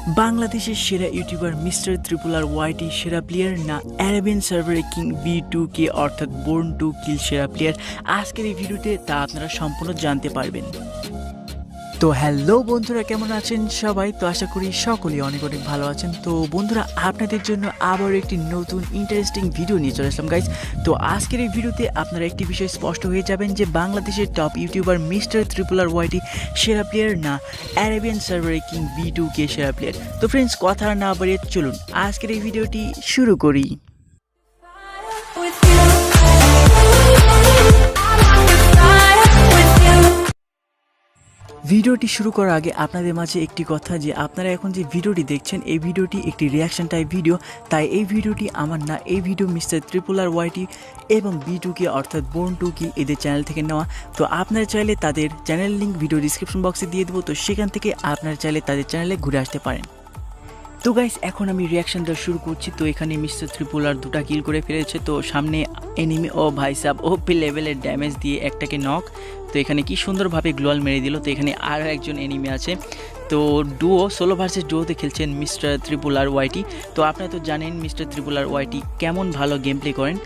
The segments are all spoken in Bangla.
বাংলাদেশের সেরা ইউটিউবার মিস্টার ত্রিপুলার ওয়াইটি সেরা প্লেয়ার না অ্যারাবিয়ান সার্ভারে কিং B2K অর্থাৎ বোর্ন টু কিল সেরা প্লেয়ার? আজকের এই ভিডিওতে তা আপনারা সম্পূর্ণ জানতে পারবেন। তো হ্যালো বন্ধুরা, কেমন আছেন সবাই? তো আশা করি সকলেই অনেক অনেক ভালো আছেন। তো বন্ধুরা, আপনাদের জন্য আবার একটি নতুন ইন্টারেস্টিং ভিডিও নিয়ে চলে আসলাম গাইজ। তো আজকের এই ভিডিওতে আপনারা একটি বিষয় স্পষ্ট হয়ে যাবেন যে বাংলাদেশের টপ ইউটিউবার মিস্টার ত্রিপুলার ওয়াইটি সেরা প্লেয়ার না অ্যারাবিয়ান সার্ভারে কিং B2K সেরা প্লেয়ার। তো ফ্রেন্ডস, কথা না বাড়িয়ে চলুন আজকের এই ভিডিওটি শুরু করি। ভিডিওটি শুরু করার আগে আপনাদের মাঝে একটি কথা, যে আপনারা এখন যে ভিডিওটি দেখছেন এই ভিডিওটি একটি রিয়াকশন টাইপ ভিডিও, তাই এই ভিডিওটি আমার না, এই ভিডিও মিস্টার ত্রিপুলার ওয়াইটি এবং B2K অর্থাৎ বোর্ন টু কি এদের চ্যানেল থেকে নেওয়া। তো আপনারা চাইলে তাদের চ্যানেল লিঙ্ক ভিডিও ডিসক্রিপশন বক্সে দিয়ে দেবো, তো সেখান থেকে আপনারা চাইলে তাদের চ্যানেলে ঘুরে আসতে পারেন। তো গাইস, এখন আমি রিয়াকশন দেওয়া শুরু করছি। তো এখানে মিস্টার ত্রিপুলার দুটা কিল করে ফেলেছে। তো সামনে এনিমি, ও ভাই সাব ওপি লেভেলের ড্যামেজ দিয়ে একটাকে নক। তো এখানে কি সুন্দরভাবে গ্লোয়াল মেরে দিল। তো এখানে আরও একজন এনিমি আছে। তো ডুও, সোলো ভার্সেস ডুওতে খেলছেন মিস্টার ত্রিপুলার ওয়াইটি। তো আপনারা তো জানেন মিস্টার ত্রিপুলার ওয়াইটি কেমন ভালো গেম প্লে করেন,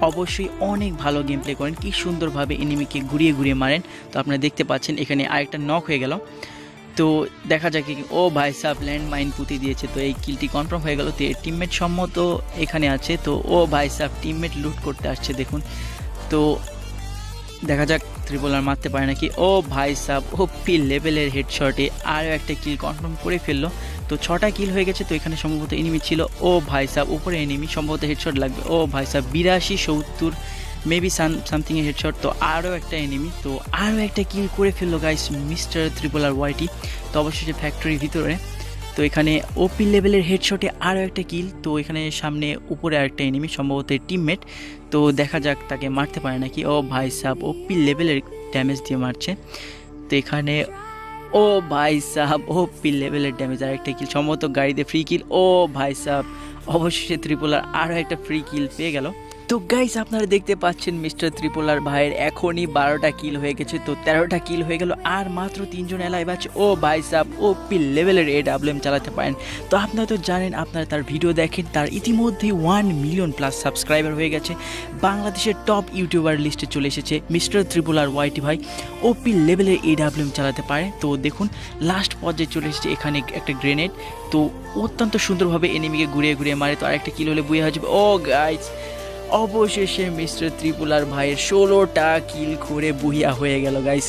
অবশ্যই অনেক ভালো গেম প্লে করেন, কি সুন্দরভাবে এনিমিকে ঘুরিয়ে ঘুরিয়ে মারেন। তো আপনারা দেখতে পাচ্ছেন এখানে আরেকটা নক হয়ে গেল। তো দেখা যাক কি, ও ভাই সাব ল্যান্ড মাইন পুঁতে দিয়েছে। তো এই কিলটি কনফার্ম হয়ে গেল। তো এর টিমমেট সম্মত এখানে আছে। তো ও ভাই সাব টিমমেট লুট করতে আসছে দেখুন। তো দেখা যাক ত্রিপুলার মারতে পারে নাকি। ও ভাই সাব ওপি লেভেলের হেডশটে আরও একটা কিল কনফার্ম করে ফেললো। তো 6টা কিল হয়ে গেছে। তো এখানে সম্ভবত এনিমি ছিল। ও ভাই সাব উপরে এনিমি, সম্ভবত হেডশট লাগবে। ও ভাই সাব 82-70 মেবি সামথিংয়ে হেডশট। তো আরও একটা এনিমি, তো আরও একটা কিল করে ফেললো গাইস মিস্টার ত্রিপুলার ওয়াইটি। তো অবশ্যই ফ্যাক্টরির ভিতরে। তো এখানে ওপি লেভেলের হেডশটে আরও একটা কিল। তো এখানে সামনে উপরে আরেকটা এনিমি, সম্ভবত টিমমেট। তো দেখা যাক তাকে মারতে পারে নাকি। ও ভাই সাব ওপি লেভেলের ড্যামেজ দিয়ে মারছে। তো এখানে ও ভাই সাব ওপি লেভেলের ড্যামেজ, আরেকটা কিল, সম্ভবত গাড়িতে ফ্রি কিল। ও ভাই সাব অবশ্যই ত্রিপুলার আরও একটা ফ্রি কিল পেয়ে গেল। তো গাইস, আপনারা দেখতে পাচ্ছেন মিস্টার ত্রিপুলার ভাইয়ের এখনই 12টা কিল হয়ে গেছে। তো 13টা কিল হয়ে গেল, আর মাত্র 3 জন এলাইভ আছে। ও ভাই সাব ওপি লেভেলের AWM চালাতে পারেন। তো আপনারা তো জানেন, আপনারা তার ভিডিও দেখেন, তার ইতিমধ্যেই 1 মিলিয়ন প্লাস সাবস্ক্রাইবার হয়ে গেছে। বাংলাদেশের টপ ইউটিউবার লিস্টে চলে এসেছে মিস্টার ত্রিপুলার ওয়াইটি ভাই। ওপি লেভেলের AWM চালাতে পারে। তো দেখুন লাস্ট পর্যায়ে চলে এসেছে। এখানে একটা গ্রেনেড, তো অত্যন্ত সুন্দরভাবে এনিমিকে ঘুরিয়ে ঘুরিয়ে মারে। তো আরেকটা কিল হলে বুয়ে হয়ে যাবে। ও গাইস, অবশেষে মিস্টার ত্রিপুলার ভাইয়ের 16টা কিল করে বুহিয়া হয়ে গেল গাইস।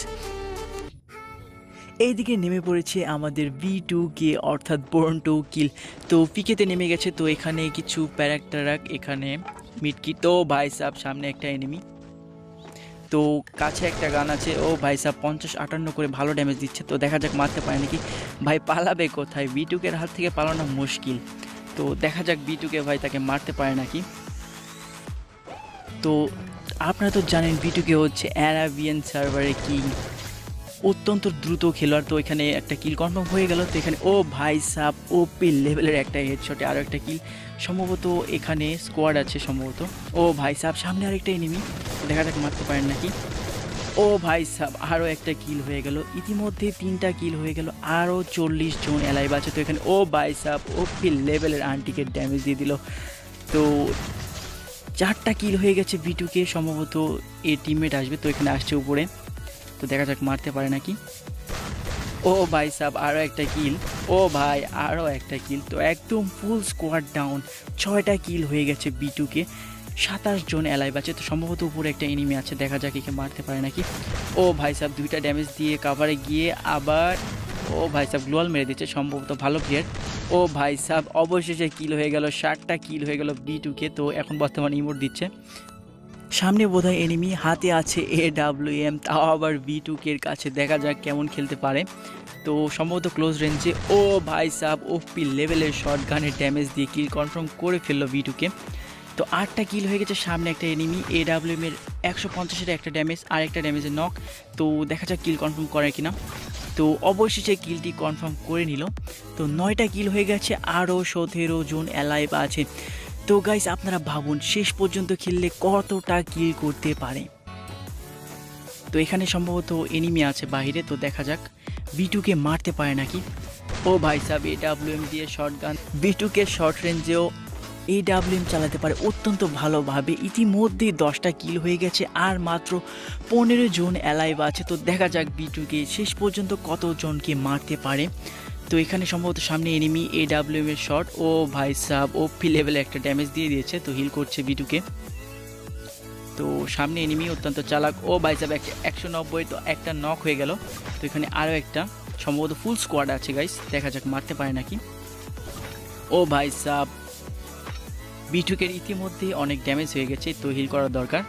এইদিকে নেমে পড়েছে আমাদের B2K অর্থাৎ বোর্ন টু কিল। তো পিকেতে নেমে গেছে। তো এখানে কিছু প্যারাক্টারাক, এখানে মিটকি। তো ভাই সাব সামনে একটা এনিমি, তো কাছে একটা গান আছে। ও ভাই সাব 50-58 করে ভালো ড্যামেজ দিচ্ছে। তো দেখা যাক মারতে পারে নাকি। ভাই পালাবে কোথায়? B2K এর হাত থেকে পালানো মুশকিল। তো দেখা যাক B2K ভাই তাকে মারতে পারে নাকি। তো আপনারা তো জানেন B2K হচ্ছে অ্যারাবিয়ান সার্ভারে কিং, অত্যন্ত দ্রুত খেলোয়াড়। তো এখানে একটা কিল কনফার্ম হয়ে গেল। তো এখানে ও ভাই সাব ওপি লেভেলের একটা হেডশটে আরও একটা কিল, সম্ভবত এখানে স্কোয়াড আছে সম্ভবত। ও ভাই সাব সামনে আরেকটা এনিমি, দেখা যাক মারতে পারেন নাকি। ও ভাই সাব আরও একটা কিল হয়ে গেল, ইতিমধ্যে 3টা কিল হয়ে গেল, আরও 40 জন এলাইভ আছে। তো এখানে ও ভাই সাব ওপি লেভেলের আন্টিকে ড্যামেজ দিয়ে দিল। তো 4টা কিল হয়ে গেছে B2K, সম্ভবত এ টিমমেট আসবে। তো এখানে আসছে উপরে, তো দেখা যাক মারতে পারে নাকি। ও ভাই সাব আরও একটা কিল। ও ভাই আরও একটা কিল। তো একদম ফুল স্কোয়াড ডাউন, 6টা কিল হয়ে গেছে B2K, 27 জন এলাইভ আছে। তো সম্ভবত উপরে একটা এনিমি আছে, দেখা যাক একে মারতে পারে নাকি। ও ভাই সাব 2টা ড্যামেজ দিয়ে কাভারে গিয়ে আবার ও ভাই সাব গ্লোয়াল মেরে দিচ্ছে, সম্ভবত ভালো প্লেয়ার। ও ভাই সাব অবশেষে কিল হয়ে গেল, 60টা কিল হয়ে গেল B2K। তো এখন বর্তমানে ইমোট দিচ্ছে। সামনে বোধহয় এনিমি, হাতে আছে AWM, তাও আবার B2K এর কাছে, দেখা যাক কেমন খেলতে পারে। তো সম্ভবত ক্লোজ রেঞ্জে। ও ভাই সাব ওপি লেভেলের শর্ট গানের ড্যামেজ দিয়ে কিল কনফার্ম করে ফেললো B2K। তো 8টা কিল হয়ে গেছে। সামনে একটা এনিমি, AWM এর 150-এর একটা ড্যামেজ, আর একটা ড্যামেজের নক। তো দেখা যাক কিল কনফার্ম করে কিনা। তো অবশেষে কিলটি কনফার্ম করে নিল। তো 9টা কিল হয়ে গেছে, আরও 17 জন অ্যালাইভ আছে। তো গাইস, আপনারা ভাবুন শেষ পর্যন্ত খেললে কতটা কিল করতে পারে। তো এখানে সম্ভবত এনিমি আছে বাহিরে। তো দেখা যাক B2K মারতে পারে নাকি। ও ভাই সাহেব AWM দিয়ে শটগান B2কে শর্ট রেঞ্জেও AWM চালাতে পারে অত্যন্ত ভালোভাবে। ইতিমধ্যেই 10টা কিল হয়ে গেছে আর মাত্র 15 জন অ্যালাইভ আছে। তো দেখা যাক B2কে শেষ পর্যন্ত কতজনকে মারতে পারে। তো এখানে সম্ভবত সামনে এনিমি AWM এর শট। ও ভাই সাহেব ওপি লেভেলে একটা ড্যামেজ দিয়ে দিয়েছে, তো হিল করছে B2কে। তো সামনে এনিমি অত্যন্ত চালাক। ও ভাই সাহেব 190, তো একটা নক হয়ে গেল। তো এখানে আরও একটা সম্ভবত ফুল স্কোয়াড আছে গাইস, দেখা যাক মারতে পারে নাকি। ও ভাই সাহেব B2কে ইতিমধ্যে অনেক ড্যামেজ হয়ে গেছে, তো হিল করার দরকার।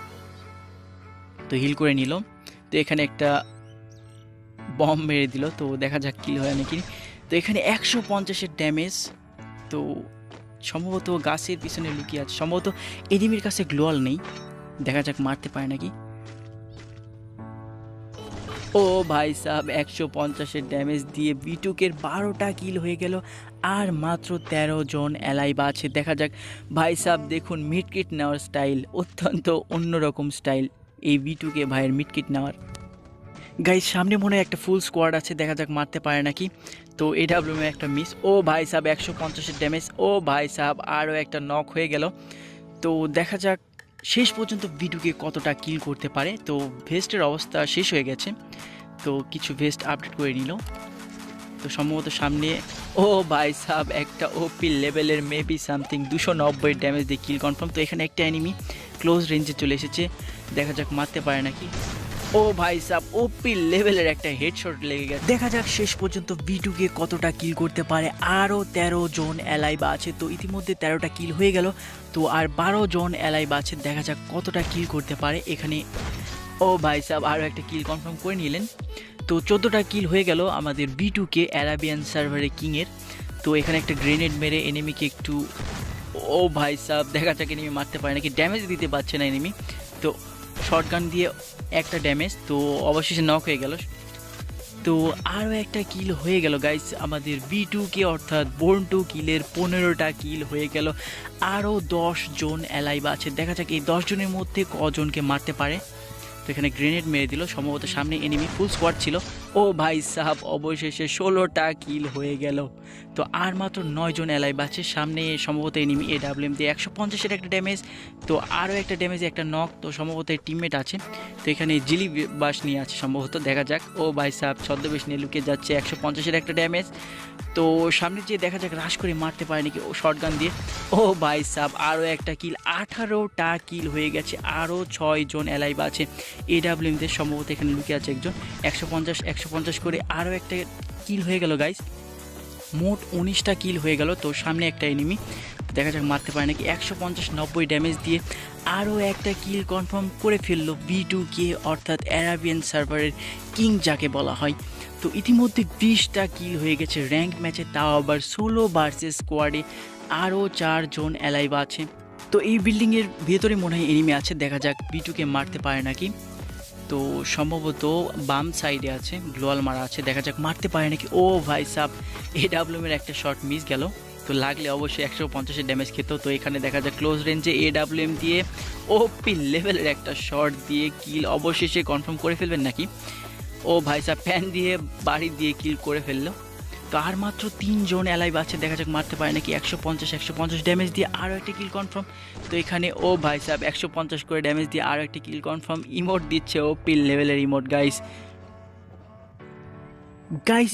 তো হিল করে নিল। তো এখানে একটা বম মেরে দিল, তো দেখা যাক কিল হয় নাকি। তো এখানে 150-এর ড্যামেজ। তো সম্ভবত গাছের পিছনে লুকিয়ে আছে, সম্ভবত এনিমির কাছে গ্লোয়াল নেই, দেখা যাক মারতে পারে নাকি। ও ভাই সাহেব 150-এর ড্যামেজ দিয়ে B2কে 12টা কিল হয়ে গেল আর মাত্র 13 জন অ্যালাইভ আছে। দেখা যাক ভাই সাহেব দেখুন মিডকিট নেওয়ার স্টাইল অত্যন্ত অন্যরকম স্টাইল এই B2কে ভাইয়ের মিডকিট নেওয়ার। গাইজ সামনে মনে হয় একটা ফুল স্কোয়াড আছে, দেখা যাক মারতে পারে নাকি। তো AWM এর একটা মিস। ও ভাই সাহেব 150-এর ড্যামেজ। ও ভাই সাহেব আরও একটা নক হয়ে গেল। তো দেখা যাক শেষ পর্যন্ত B2কে কতটা কিল করতে পারে। তো ভেস্টের অবস্থা শেষ হয়ে গেছে, তো কিছু ভেস্ট আপডেট করে নিল। তো সম্ভবত সামনে ও ভাই সাহেব একটা ওপি লেভেলের মেবি সামথিং 290 ড্যামেজ দিয়ে কিল কনফার্ম। তো এখানে একটা এনিমি ক্লোজ রেঞ্জে চলে এসেছে, দেখা যাক মারতে পারে নাকি। ও ভাই সাহেব ওপি লেভেলের একটা হেডশট লেগে গেছে। দেখা যাক শেষ পর্যন্ত B2কে কতটা কিল করতে পারে। আরও 13 জন অ্যালাইভ আছে, তো ইতিমধ্যে 13টা কিল হয়ে গেল। তো আর 12 জন অ্যালাইভ আছে, দেখা যাক কতটা কিল করতে পারে এখানে। ও ভাই সাহেব আরও একটা কিল কনফার্ম করে নিলেন। তো 14টা কিল হয়ে গেল আমাদের B2কে অ্যারাবিয়ান সার্ভারে কিংয়ের। তো এখানে একটা গ্রেনেড মেরে এনিমিকে একটু, ও ভাই সাহেব দেখা যাক এনিমি মারতে পারে নাকি, ড্যামেজ দিতে পারছে না এনিমি। তো শটগান দিয়ে একটা ড্যামেজ, তো অবশেষে নক হয়ে গেল। তো আরও একটা কিল হয়ে গেল গাইস আমাদের B2কে, অর্থাৎ বোর্ন টু কিলের 15টা কিল হয়ে গেল। আরও 10 জন অ্যালাইভ আছে, দেখা যাক এই 10 জনের মধ্যে কজনকে মারতে পারে। তো এখানে গ্রেনেড মেরে দিল, সম্ভবত সামনে এনিমি ফুল স্কোয়াড ছিল। ও ভাই সাহেব অবশেষে 16টা কিল হয়ে গেল। তো আর মাত্র 9 জন অ্যালাইভ আছে, সামনে সম্ভবত এনিমি AWM দিয়ে 150-এর একটা ড্যামেজ। তো আরও একটা ড্যামেজে একটা নক, তো সম্ভবত টিমমেট আছে। তো এখানে জিলি বাস নিয়ে আছে সম্ভবত, দেখা যাক। ও ভাই সাহেব ছদ্মবেশ নিয়ে লুকিয়ে যাচ্ছে, 150-এর একটা ড্যামেজ। তো সামনে যে দেখা যাক রাশ করে মারতে পারে নাকি ও শটগান দিয়ে। ও ভাই সাহেব আরও একটা কিল, 18টা কিল হয়ে গেছে। আরও 6 জন অ্যালাইভ আছে AWM দিয়ে, সম্ভবত এখানে লুকিয়ে আছে একজন। 150 করে আরও একটা কিল হয়ে গেল গাইস, মোট 19টা কিল হয়ে গেল। তো সামনে একটা এনিমি, দেখা যাক মারতে পারে নাকি। 150-90 ড্যামেজ দিয়ে আরও একটা কিল কনফার্ম করে ফেললো B2কে, অর্থাৎ অ্যারাবিয়ান সার্ভারের কিং যাকে বলা হয়। তো ইতিমধ্যে 20টা কিল হয়ে গেছে র্যাঙ্ক ম্যাচে, তাও আবার সোলো ভার্সেস স্কোয়াডে। আরও 4 জন অ্যালাইভ আছে। তো এই বিল্ডিংয়ের ভেতরে মনে হয় এনিমি আছে, দেখা যাক B2কে মারতে পারে নাকি। তো সম্ভবত বাম সাইডে আছে, গ্লোয়াল মারা আছে, দেখা যাক মারতে পারে নাকি। ও ভাই সাহেব AWM এর একটা শট মিস গেল, তো লাগলে অবশ্যই 150-এর ড্যামেজ খেত। তো এখানে দেখা যাক ক্লোজ রেঞ্জে AWM দিয়ে ওপি লেভেলের একটা শট দিয়ে কিল অবশেষে কনফার্ম করে ফেলবেন নাকি। ও ভাই সাহেব ফ্যান দিয়ে বাড়ি দিয়ে কিল করে ফেললো। তো আর মাত্র 3 জন অ্যালাইভ আছে, দেখা যাক মারতে পারে নাকি। 150 ড্যামেজ দিয়ে আরও একটা কিল কনফার্ম। তো এখানে ও ভাই সাহেব 150 করে ড্যামেজ দিয়ে আরও একটা কিল কনফার্ম। ইমোট দিচ্ছে ওপি লেভেলের ইমোট গাইস।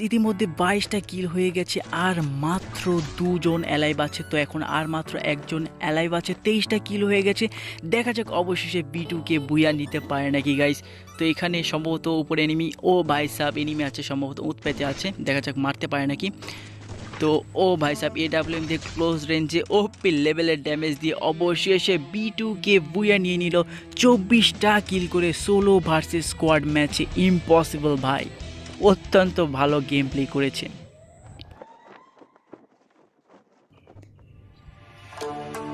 ইতিমধ্যে 22টা কিল হয়ে গেছে আর মাত্র 2 জন অ্যালাইভ আছে। তো এখন আর মাত্র একজন অ্যালাইভ আছে, 23টা কিল হয়ে গেছে। দেখা যাক অবশেষে B2কে বুইয়া নিতে পারে নাকি গাইস। তো এখানে সম্ভবত উপরে এনিমি, ও ভাই সাহেব এনিমি আছে সম্ভবত উৎপেতে আছে, দেখা যাক মারতে পারে নাকি। তো ও ভাই সাহেব AWM দিয়ে ক্লোজ রেঞ্জে ওপি লেভেলের ড্যামেজ দিয়ে অবশেষে B2কে বুইয়া নিয়ে নিল 24টা কিল করে সোলো ভার্সেস স্কোয়াড ম্যাচে। ইম্পসিবল ভাই, অত্যন্ত ভালো গেম প্লে করেছে।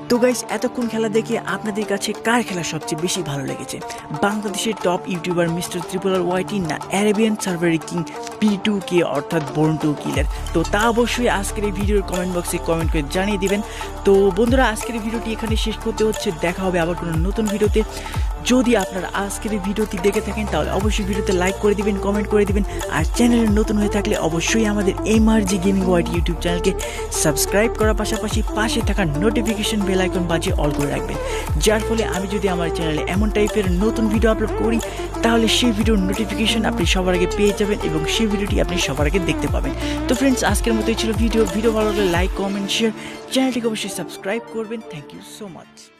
তো গাইস এতক্ষণ খেলা দেখে আপনাদের কাছে কার খেলা সবচেয়ে বেশি ভালো লেগেছে? বাংলাদেশের টপ ইউটিউবার মিস্টার ট্রিপল ওয়াইটি, না অ্যারাবিয়ান সার্ভারের কিং B2কে অর্থাৎ বোর্ন টু কিলের? তো তা অবশ্যই আজকের এই ভিডিওর কমেন্ট বক্সে কমেন্ট করে জানিয়ে দিবেন। তো বন্ধুরা আজকের এই ভিডিওটি এখানে শেষ করতে হচ্ছে, দেখা হবে আবার কোনো নতুন ভিডিওতে। যদি আপনারা আজকের এই ভিডিওটি দেখে থাকেন তাহলে অবশ্যই ভিডিওতে লাইক করে দিবেন, কমেন্ট করে দিবেন, আর চ্যানেলে নতুন হয়ে থাকলে অবশ্যই আমাদের এমআরজি গেমিং ওয়াইটি ইউটিউব চ্যানেলকে সাবস্ক্রাইব করার পাশাপাশি পাশে থাকা নোটিফিকেশন বেল আইকন বাজিয়ে অল করে রাখবেন, যার ফলে আমি যদি আমার চ্যানেলে এমন টাইপের নতুন ভিডিও আপলোড করি তাহলে সেই ভিডিওর নোটিফিকেশন আপনি সবার আগে পেয়ে যাবেন এবং সেই ভিডিওটি আপনি সবার আগে দেখতে পাবেন। তো ফ্রেন্ডস, আজকের মতোই ছিল ভিডিও ভালো লাগলে লাইক, কমেন্ট, শেয়ার, চ্যানেলটিকে অবশ্যই সাবস্ক্রাইব করবেন। Thank you so much.